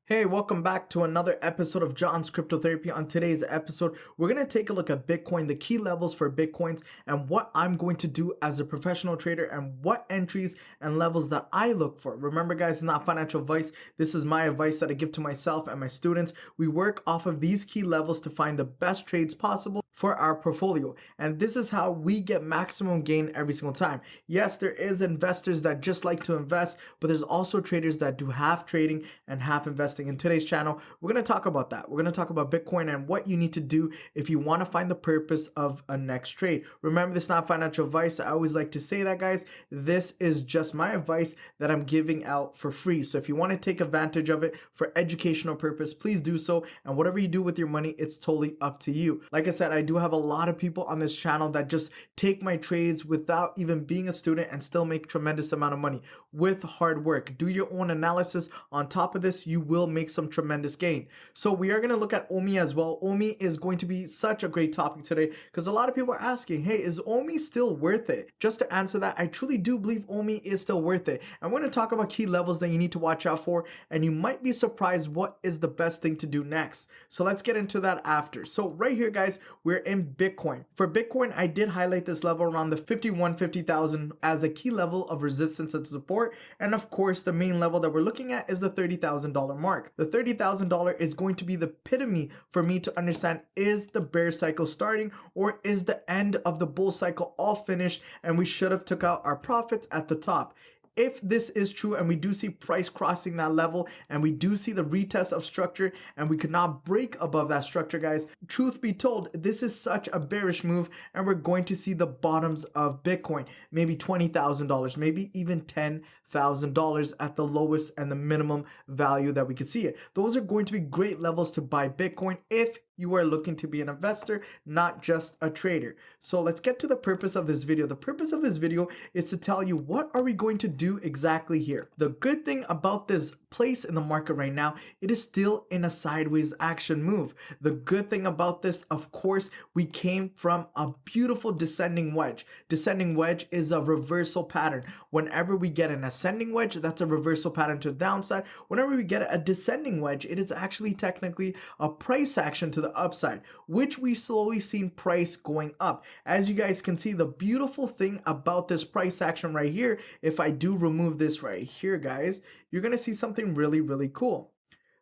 Hey, welcome back to another episode of Johnscryptotherapy. On today's episode, we're going to take a look at Bitcoin, the key levels for Bitcoins, and what I'm going to do as a professional trader and what entries and levels that I look for. Remember, guys, it's not financial advice. This is my advice that I give to myself and my students. We work off of these key levels to find the best trades possible for our portfolio. And this is how we get maximum gain every single time. Yes, there is investors that just like to invest, but there's also traders that do half trading and half investing. In today's channel, we're going to talk about that. We're going to talk about Bitcoin and what you need to do if you want to find the purpose of a next trade. Remember, this is not financial advice. I always like to say that, guys. This is just my advice that I'm giving out for free. So if you want to take advantage of it for educational purpose, please do so. And whatever you do with your money, it's totally up to you. Like I said, I do have a lot of people on this channel that just take my trades without even being a student and still make tremendous amount of money with hard work. Do your own analysis. On top of this, you will make some tremendous gain. So we are going to look at Omi as well. Omi is going to be such a great topic today because a lot of people are asking, hey, is Omi still worth it? Just to answer that, I truly do believe Omi is still worth it. I'm going to talk about key levels that you need to watch out for, and you might be surprised what is the best thing to do next. So let's get into that after. So right here, guys, we're in Bitcoin. For Bitcoin, I did highlight this level around the 50,000 as a key level of resistance and support. And of course, the main level that we're looking at is the $30,000 mark. The $30,000 is going to be the epitome for me to understand, is the bear cycle starting or is the end of the bull cycle all finished and we should have took out our profits at the top. If this is true and we do see price crossing that level and we do see the retest of structure and we could not break above that structure, guys, truth be told, this is such a bearish move and we're going to see the bottoms of Bitcoin, maybe $20,000, maybe even $10,000 at the lowest and the minimum value that we could see it. Those are going to be great levels to buy Bitcoin if you are looking to be an investor, not just a trader. So let's get to the purpose of this video. The purpose of this video is to tell you what are we going to do exactly here. The good thing about this place in the market right now, it is still in a sideways action move. The good thing about this, of course, we came from a beautiful descending wedge. Descending wedge is a reversal pattern. Whenever we get an ascending wedge, that's a reversal pattern to the downside. Whenever we get a descending wedge, it is actually technically a price action to the upside, which we slowly seen price going up. As you guys can see, the beautiful thing about this price action right here, if I do remove this right here, guys, you're going to see something really, really cool.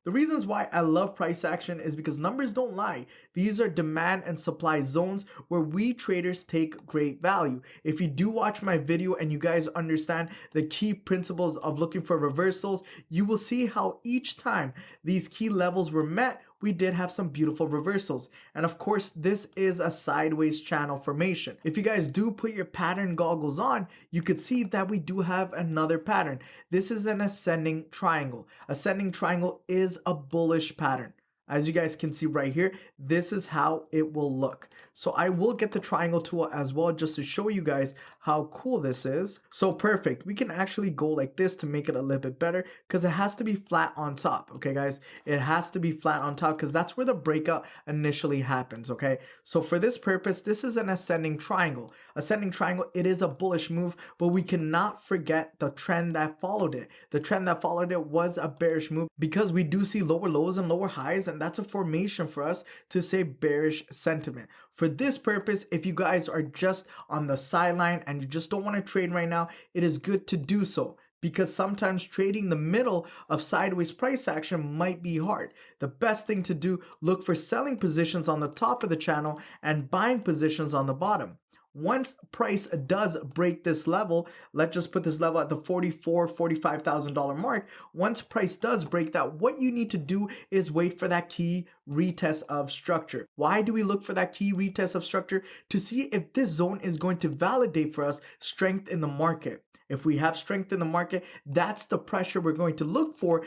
The reasons why I love price action is because numbers don't lie. These are demand and supply zones where we traders take great value. If you do watch my video and you guys understand the key principles of looking for reversals, you will see how each time these key levels were met, we did have some beautiful reversals. And of course, this is a sideways channel formation. If you guys do put your pattern goggles on, you could see that we do have another pattern. This is an ascending triangle. Ascending triangle is a bullish pattern. As you guys can see right here, this is how it will look. So I will get the triangle tool as well just to show you guys how cool this is. So perfect. We can actually go like this to make it a little bit better because it has to be flat on top. Okay, guys, it has to be flat on top because that's where the breakout initially happens. Okay, so for this purpose, this is an ascending triangle. Ascending triangle, it is a bullish move, but we cannot forget the trend that followed it. The trend that followed it was a bearish move because we do see lower lows and lower highs, and that's a formation for us to say bearish sentiment. For this purpose, if you guys are just on the sideline and you just don't want to trade right now, it is good to do so, because sometimes trading the middle of sideways price action might be hard. The best thing to do, look for selling positions on the top of the channel and buying positions on the bottom. Once price does break this level, let's just put this level at the $45,000 mark. Once price does break that, what you need to do is wait for that key retest of structure. Why do we look for that key retest of structure? To see if this zone is going to validate for us strength in the market. If we have strength in the market, that's the pressure we're going to look for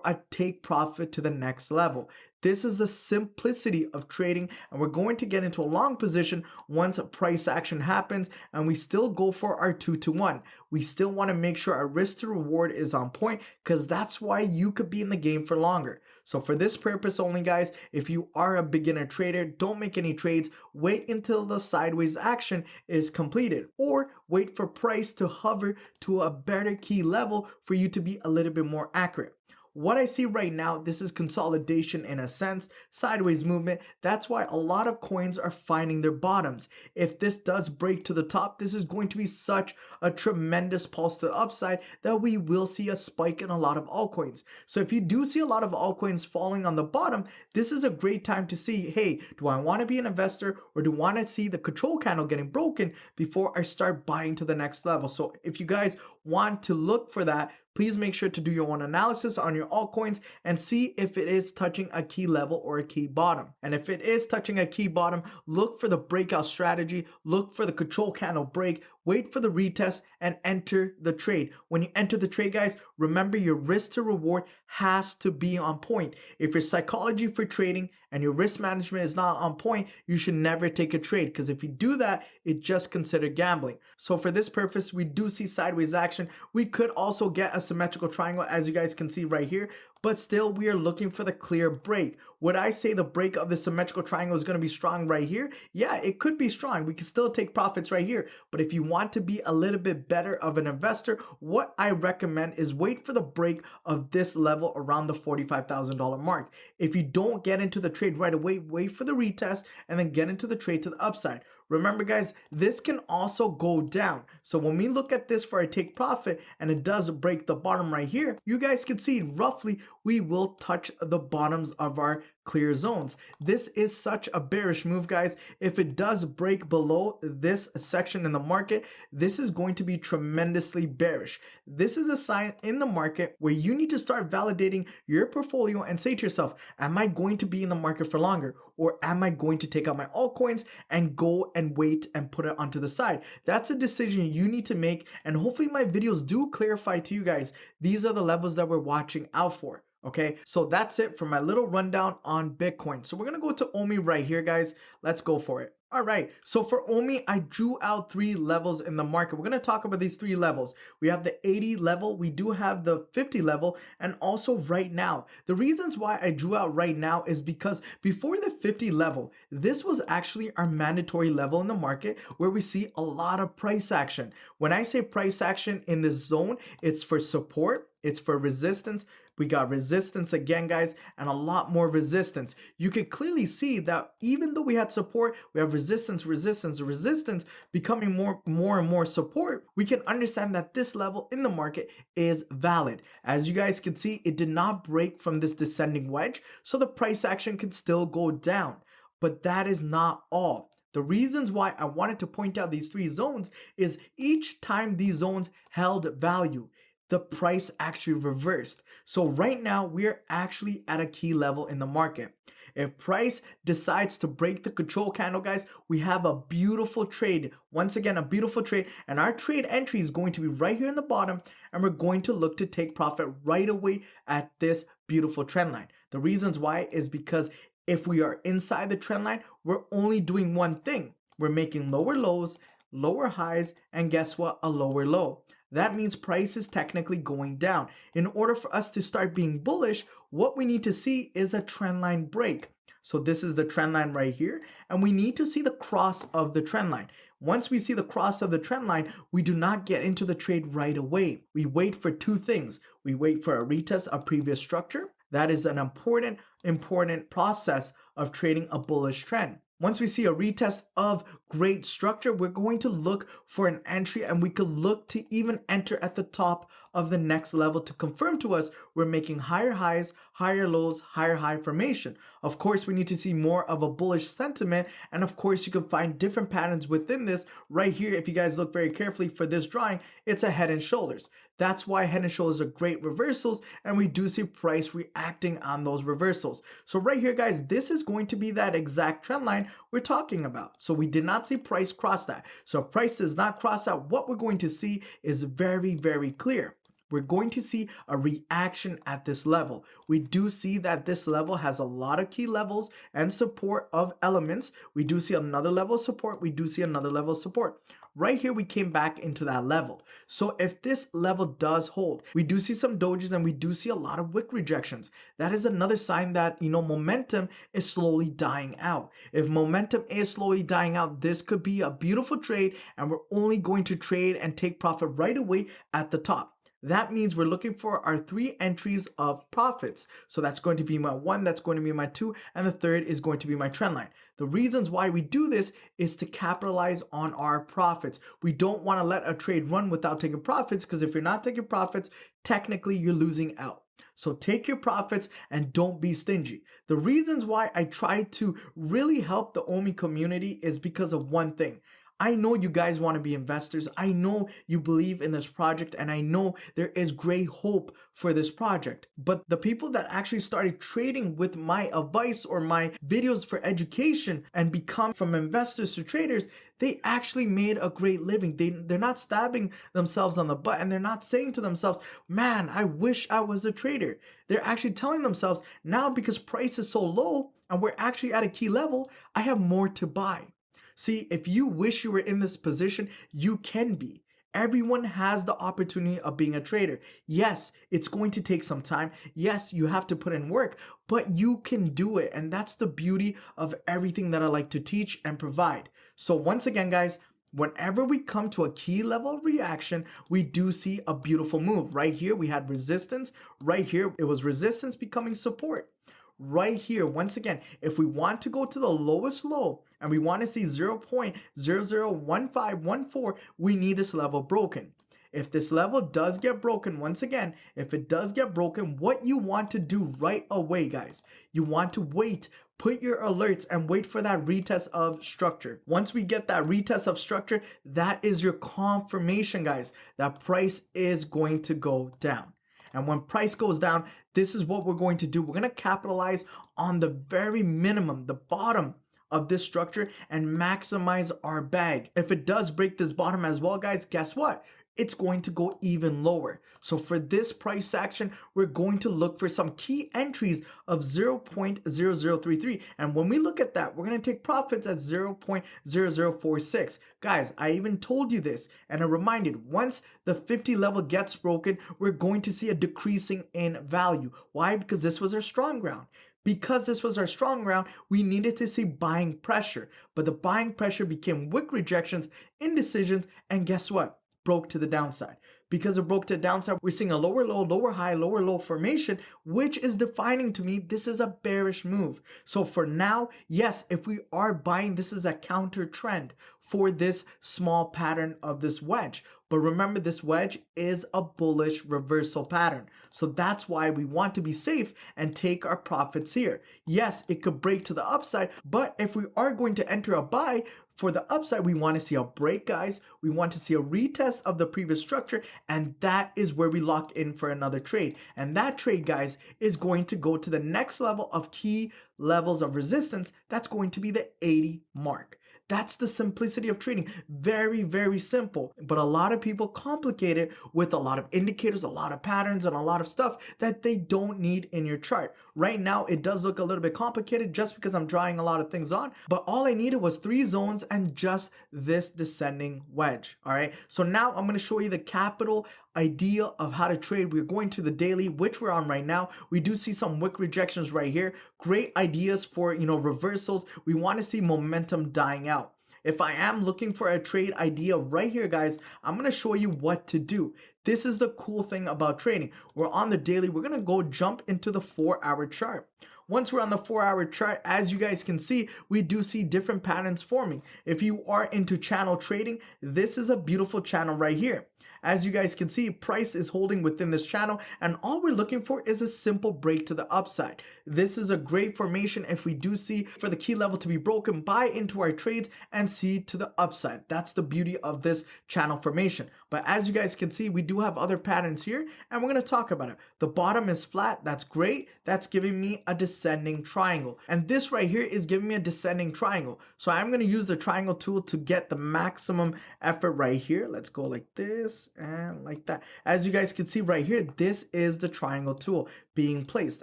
a take profit to the next level. This is the simplicity of trading, and we're going to get into a long position once a price action happens, and we still go for our 2-to-1. We still want to make sure our risk to reward is on point because that's why you could be in the game for longer. So for this purpose only, guys, if you are a beginner trader, don't make any trades. Wait until the sideways action is completed, or wait for price to hover to a better key level for you to be a little bit more accurate. what I see right now, this is consolidation in a sense, sideways movement. That's why a lot of coins are finding their bottoms. If this does break to the top, this is going to be such a tremendous pulse to the upside that we will see a spike in a lot of altcoins. So if you do see a lot of altcoins falling on the bottom, this is a great time to see, hey, do I want to be an investor, or do I want to see the control candle getting broken before I start buying to the next level? So if you guys want to look for that, please make sure to do your own analysis on your altcoins and see if it is touching a key level or a key bottom. And if it is touching a key bottom, look for the breakout strategy, look for the control candle break, wait for the retest, and enter the trade. When you enter the trade, guys, remember your risk to reward has to be on point. If your psychology for trading and your risk management is not on point, you should never take a trade, because if you do that, it's just considered gambling. So for this purpose, we do see sideways action. We could also get a symmetrical triangle, as you guys can see right here, but still we are looking for the clear break. Would I say the break of the symmetrical triangle is going to be strong right here? Yeah, it could be strong. We can still take profits right here. But if you want to be a little bit better of an investor, what I recommend is wait for the break of this level around the $45,000 mark. If you don't get into the trade right away, wait for the retest and then get into the trade to the upside. Remember, guys, this can also go down. So when we look at this for a take profit and it does break the bottom right here, you guys can see roughly we will touch the bottoms of our clear zones. This is such a bearish move, guys. If it does break below this section in the market, this is going to be tremendously bearish. This is a sign in the market where you need to start validating your portfolio and say to yourself, am I going to be in the market for longer, or am I going to take out my altcoins and go and wait and put it onto the side? That's a decision you need to make, and hopefully my videos do clarify to you guys. These are the levels that we're watching out for. Okay, so that's it for my little rundown on Bitcoin. So we're gonna go to Omi right here, guys. Let's go for it. All right, so for Omi, I drew out 3 levels in the market. We're gonna talk about these 3 levels. We have the 80 level, we do have the 50 level, and also right now. The reasons why I drew out right now is because before the 50 level, this was actually our mandatory level in the market where we see a lot of price action. When I say price action in this zone, it's for support, it's for resistance. We got resistance again, guys, and a lot more resistance. You can clearly see that even though we had support, we have resistance, resistance, resistance, becoming more and more support. We can understand that this level in the market is valid. As you guys can see, it did not break from this descending wedge, so the price action can still go down. But that is not all. The reasons why I wanted to point out these 3 zones is each time these zones held value, the price actually reversed. So right now we're actually at a key level in the market. If price decides to break the control candle, guys, we have a beautiful trade. Once again, a beautiful trade, and our trade entry is going to be right here in the bottom, and we're going to look to take profit right away at this beautiful trend line. The reasons why is because if we are inside the trend line, we're only doing one thing. We're making lower lows, lower highs, and guess what? A lower low. That means price is technically going down. In order for us to start being bullish, what we need to see is a trend line break. So this is the trend line right here, and we need to see the cross of the trend line. Once we see the cross of the trend line, we do not get into the trade right away. We wait for 2 things. We wait for a retest of previous structure. That is an important process of trading a bullish trend. Once we see a retest of great structure, we're going to look for an entry, and we could look to even enter at the top of the next level to confirm to us we're making higher highs, higher lows, higher high formation. Of course, we need to see more of a bullish sentiment, and of course you can find different patterns within this. Right here, if you guys look very carefully for this drawing, it's a head and shoulders. That's why head and shoulders are great reversals, and we do see price reacting on those reversals. So right here, guys, this is going to be that exact trend line we're talking about. So we did not see price cross that. So if price does not cross that, what we're going to see is very, very clear. We're going to see a reaction at this level. We do see that this level has a lot of key levels and support of elements. We do see another level of support. We do see another level of support. Right here, we came back into that level. So if this level does hold, we do see some dojis and we do see a lot of wick rejections. That is another sign that, momentum is slowly dying out. If momentum is slowly dying out, this could be a beautiful trade, and we're only going to trade and take profit right away at the top. That means we're looking for our 3 entries of profits. So that's going to be my 1, that's going to be my 2, and the third is going to be my trend line. The reasons why we do this is to capitalize on our profits. We don't want to let a trade run without taking profits, because if you're not taking profits, technically you're losing out. So take your profits and don't be stingy. The reasons why I try to really help the Ecomi community is because of one thing. I know you guys want to be investors. I know you believe in this project, and I know there is great hope for this project. But the people that actually started trading with my advice or my videos for education and become from investors to traders, they actually made a great living. They're not stabbing themselves on the butt, and they're not saying to themselves, man, I wish I was a trader. They're actually telling themselves, now because price is so low and we're actually at a key level, I have more to buy. See, if you wish you were in this position, you can be. Everyone has the opportunity of being a trader. Yes, it's going to take some time. Yes, you have to put in work, but you can do it. And that's the beauty of everything that I like to teach and provide. So once again, guys, whenever we come to a key level reaction, we do see a beautiful move. Right here, we had resistance. Right here, it was resistance becoming support. Right here, once again, if we want to go to the lowest low and we want to see 0.001514, we need this level broken. If this level does get broken, once again, if it does get broken, what you want to do right away, guys, you want to wait, put your alerts and wait for that retest of structure. Once we get that retest of structure, that is your confirmation, guys, that price is going to go down. And when price goes down, this is what we're going to do. We're going to capitalize on the very minimum, the bottom of this structure, and maximize our bag. If it does break this bottom as well, guys, guess what? It's going to go even lower. So for this price action, we're going to look for some key entries of 0.0033. And when we look at that, we're going to take profits at 0.0046. Guys, I even told you this, and I reminded, once the 50 level gets broken, we're going to see a decreasing in value. Why? Because this was our strong ground. Because this was our strong ground, we needed to see buying pressure. But the buying pressure became wick rejections, indecisions, and guess what? Broke to the downside. Because it broke to the downside, we're seeing a lower low, lower high, lower low formation, which is defining to me this is a bearish move. So for now, yes, if we are buying, this is a counter trend for this small pattern of this wedge. But remember, this wedge is a bullish reversal pattern. So that's why we want to be safe and take our profits here. Yes, it could break to the upside, but if we are going to enter a buy for the upside, we want to see a break, guys. We want to see a retest of the previous structure, and that is where we lock in for another trade. And that trade, guys, is going to go to the next level of key levels of resistance. That's going to be the 80 mark. That's the simplicity of trading. Very, very simple. But a lot of people complicate it with a lot of indicators, a lot of patterns, and a lot of stuff that they don't need in your chart. Right now, it does look a little bit complicated just because I'm drawing a lot of things on, but all I needed was 3 zones and just this descending wedge. All right. So now I'm going to show you the capital idea of how to trade. We're going to the daily, which we're on right now. We do see some wick rejections right here. Great ideas for, reversals. We want to see momentum dying out. If I am looking for a trade idea right here, guys, I'm going to show you what to do. This is the cool thing about trading. We're on the daily. We're going to go jump into the 4-hour chart. Once we're on the 4-hour chart, as you guys can see, we do see different patterns forming. If you are into channel trading, this is a beautiful channel right here. As you guys can see, price is holding within this channel, and all we're looking for is a simple break to the upside. This is a great formation if we do see for the key level to be broken, buy into our trades and see to the upside. That's the beauty of this channel formation. But as you guys can see, we do have other patterns here, and we're going to talk about it. The bottom is flat. That's great. That's giving me a descending triangle. And this right here is giving me a descending triangle. So I'm going to use the triangle tool to get the maximum effort right here. Let's go like this and like that. As you guys can see right here, this is the triangle tool being placed.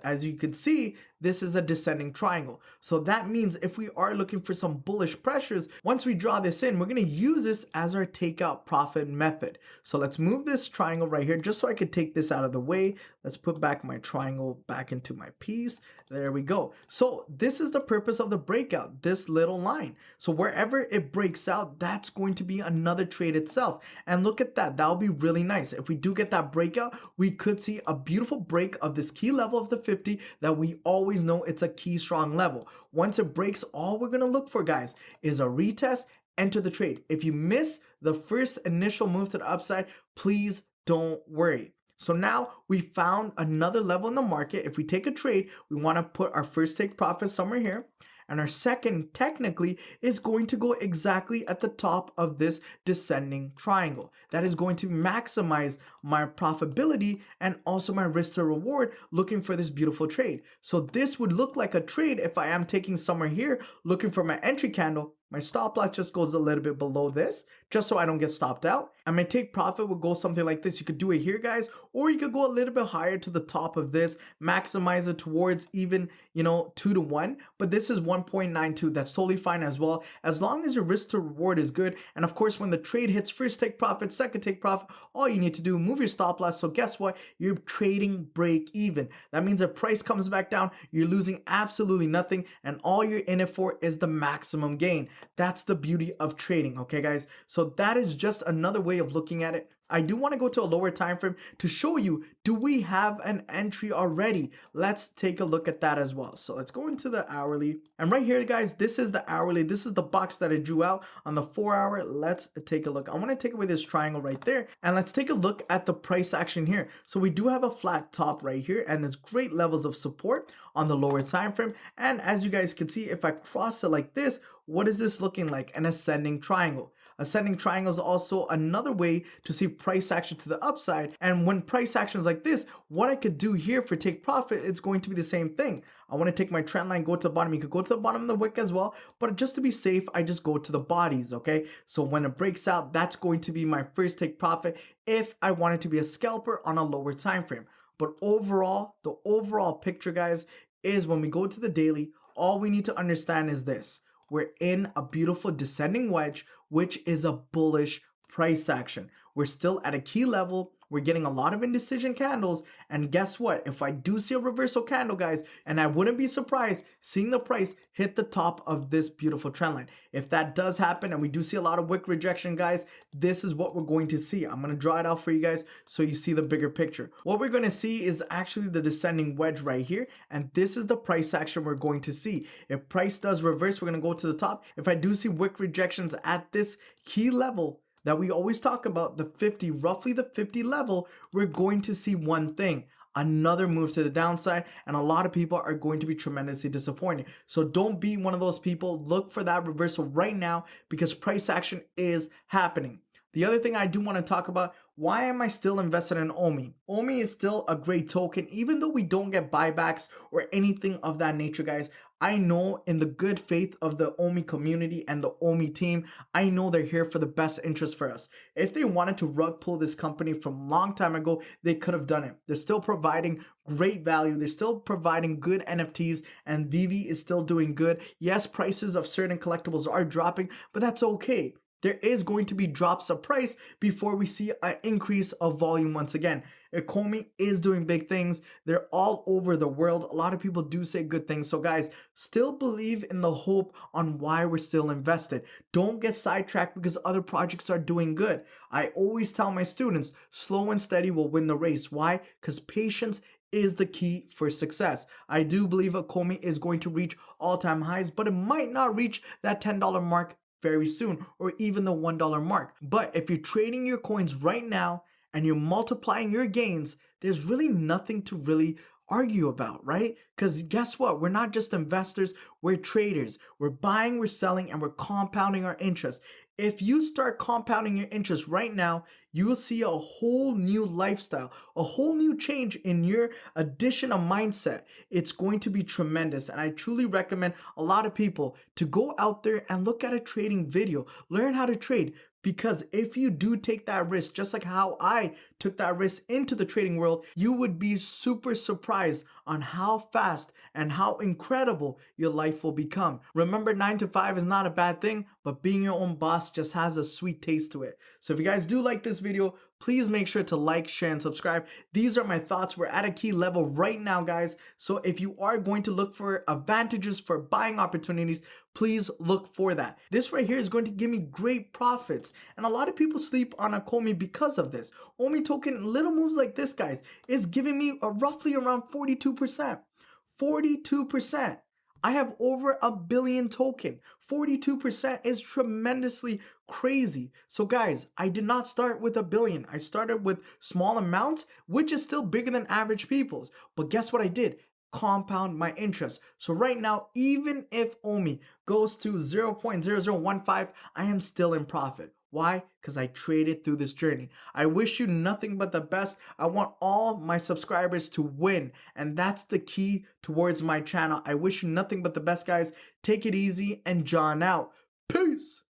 As you can see, this is a descending triangle. So that means if we are looking for some bullish pressures, once we draw this in, we're going to use this as our takeout profit method. So let's move this triangle right here just so I could take this out of the way. Let's put back my triangle back into my piece. There we go. So this is the purpose of the breakout, this little line. So wherever it breaks out, that's going to be another trade itself. And look at that. That'll be really nice. If we do get that breakout, we could see a beautiful break of this key level of the 50 that we always know it's a key strong level. Once it breaks, all we're going to look for, guys, is a retest, enter the trade. If you miss the first initial move to the upside, please don't worry. So now we found another level in the market. If we take a trade, we want to put our first take profit somewhere here. And our second technically is going to go exactly at the top of this descending triangle. That is going to maximize my profitability and also my risk to reward looking for this beautiful trade. So this would look like a trade if I am taking somewhere here looking for my entry candle. My stop loss just goes a little bit below this, just so I don't get stopped out. And my take profit would go something like this. You could do it here, guys, or you could go a little bit higher to the top of this, maximize it towards even, 2-to-1. But this is 1.92. That's totally fine as well, as long as your risk to reward is good. And of course, when the trade hits first take profit, second take profit, all you need to do, move your stop loss. So guess what? You're trading break even. That means if price comes back down, you're losing absolutely nothing. And all you're in it for is the maximum gain. That's the beauty of trading, okay, guys? So that is just another way of looking at it. I do want to go to a lower time frame to show you, do we have an entry already? Let's take a look at that as well. So let's go into the hourly. And right here, guys, this is the hourly. This is the box that I drew out on the 4-hour. Let's take a look. I want to take away this triangle right there. And let's take a look at the price action here. So we do have a flat top right here, and it's great levels of support on the lower time frame. And as you guys can see, if I cross it like this, what is this looking like? An ascending triangle. Ascending triangle is also another way to see price action to the upside. And when price action is like this, what I could do here for take profit, it's going to be the same thing. I want to take my trend line, go to the bottom. You could go to the bottom of the wick as well, but just to be safe, I just go to the bodies, okay? So when it breaks out, that's going to be my first take profit if I wanted to be a scalper on a lower time frame. But overall, the overall picture, guys, is when we go to the daily, all we need to understand is this. We're in a beautiful descending wedge, which is a bullish price action. We're still at a key level. We're getting a lot of indecision candles. And guess what? If I do see a reversal candle, guys, and I wouldn't be surprised seeing the price hit the top of this beautiful trend line. If that does happen and we do see a lot of wick rejection, guys, this is what we're going to see. I'm going to draw it out for you guys so you see the bigger picture. What we're going to see is actually the descending wedge right here. And this is the price action we're going to see. If price does reverse, we're going to go to the top. If I do see wick rejections at this key level that we always talk about, the 50, roughly the 50 level, we're going to see one thing, another move to the downside, and a lot of people are going to be tremendously disappointed. So don't be one of those people. Look for that reversal right now because price action is happening. The other thing I do want to talk about, why am I still invested in Ecomi? Ecomi is still a great token, even though we don't get buybacks or anything of that nature, guys. I know in the good faith of the Ecomi community and the Ecomi team, I know they're here for the best interest for us. If they wanted to rug pull this company from a long time ago, they could have done it. They're still providing great value. They're still providing good NFTs, and Vivi is still doing good. Yes, prices of certain collectibles are dropping, but that's okay. There is going to be drops of price before we see an increase of volume once again. Ecomi is doing big things. They're all over the world. A lot of people do say good things. So guys, still believe in the hope on why we're still invested. Don't get sidetracked because other projects are doing good. I always tell my students, slow and steady will win the race. Why? Because patience is the key for success. I do believe Ecomi is going to reach all-time highs, but it might not reach that $10 mark very soon, or even the $1 mark. But if you're trading your coins right now and you're multiplying your gains, there's really nothing to really argue about, right? Because guess what? We're not just investors, we're traders. We're buying, we're selling, and we're compounding our interest. If you start compounding your interest right now, you will see a whole new lifestyle, a whole new change in your addition of mindset. It's going to be tremendous. And I truly recommend a lot of people to go out there and look at a trading video, learn how to trade. Because if you do take that risk, just like how I took that risk into the trading world, you would be super surprised on how fast and how incredible your life will become. Remember, 9 to 5 is not a bad thing, but being your own boss just has a sweet taste to it. So if you guys do like this video, please make sure to like, share, and subscribe. These are my thoughts. We're at a key level right now, guys. So if you are going to look for advantages for buying opportunities, please look for that. This right here is going to give me great profits. And a lot of people sleep on Ecomi because of this. Omi token, little moves like this, guys, is giving me a roughly around 42%. 42%. I have over a billion token. 42% is tremendously crazy. So guys, I did not start with a billion. I started with small amounts, which is still bigger than average people's. But guess what I did? Compound my interest. So right now, even if OMI goes to 0.0015, I am still in profit. Why? Because I traded through this journey. I wish you nothing but the best. I want all my subscribers to win, and that's the key towards my channel. I wish you nothing but the best, guys. Take it easy and John out. Peace.